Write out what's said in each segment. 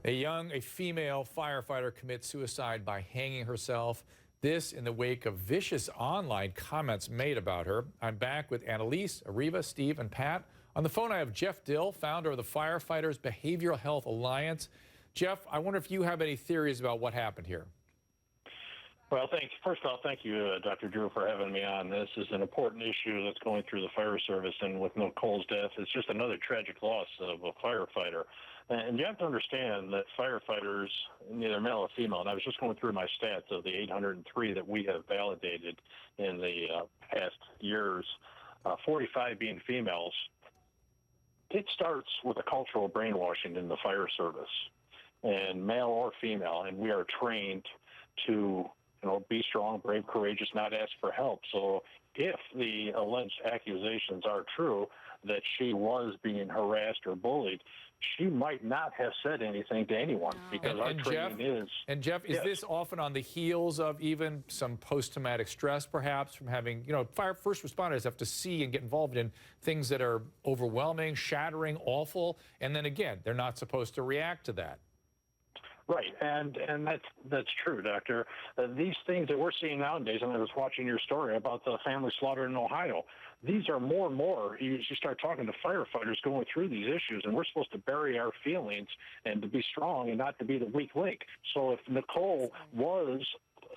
A female firefighter commits suicide by hanging herself. This in the wake of vicious online comments made about her. I'm back with Annalise, Ariva, Steve, and Pat. On the phone, I have Jeff Dill, founder of the Firefighters Behavior Health Alliance. Jeff, I wonder if you have any theories about what happened here. Well, thanks. First of all, thank you, Dr. Drew, for having me on. This is an important issue that's going through the fire service, and with Nicole's death, it's just another tragic loss of a firefighter. And you have to understand that firefighters, neither male or female, and I was just going through my stats of the 803 that we have validated in the past years, 45 being females. It starts with a cultural brainwashing in the fire service, and male or female, and we are trained to be strong, brave, courageous, not ask for help. So if the alleged accusations are true that she was being harassed or bullied, she might not have said anything to anyone because our training is... And Jeff, is this often on the heels of even some post-traumatic stress, perhaps, from having, first responders have to see and get involved in things that are overwhelming, shattering, awful, and then again, they're not supposed to react to that. Right, and that's true, Doctor. These things that we're seeing nowadays, and I was watching your story about the family slaughter in Ohio, these are more and more. You start talking to firefighters going through these issues, and we're supposed to bury our feelings and to be strong and not to be the weak link. So if Nicole was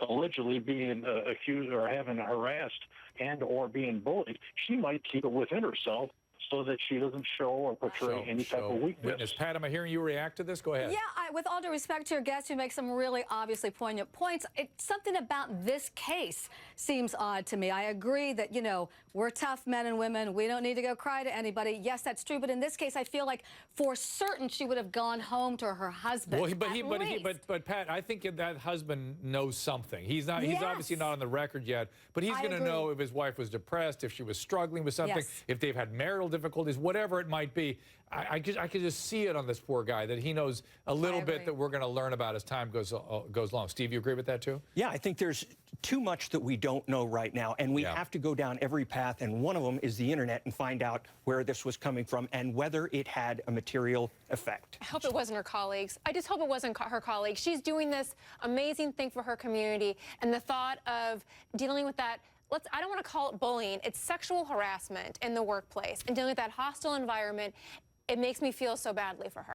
allegedly being accused or having harassed and or being bullied, she might keep it within herself so that she doesn't show or portray any type of weakness. Pat, am I hearing you react to this? Go ahead. Yeah, with all due respect to your guest, who makes some really obviously poignant points, something about this case seems odd to me. I agree that, we're tough men and women. We don't need to go cry to anybody. Yes, that's true. But in this case, I feel like for certain she would have gone home to her husband. Well, but Pat, I think that husband knows something. He's not. He's obviously not on the record yet. But he's going to know if his wife was depressed, if she was struggling with something, if they've had marital difficulties, whatever it might be. I could just see it on this poor guy that he knows a little bit that we're going to learn about as time goes along. Steve, you agree with that too? Yeah, I think there's too much that we don't know right now, and we have to go down every path, and one of them is the internet, and find out where this was coming from and whether it had a material effect. I hope it wasn't her colleagues. I just hope it wasn't her colleagues. She's doing this amazing thing for her community, and the thought of dealing with that, I don't want to call it bullying, it's sexual harassment in the workplace, and dealing with that hostile environment, it makes me feel so badly for her.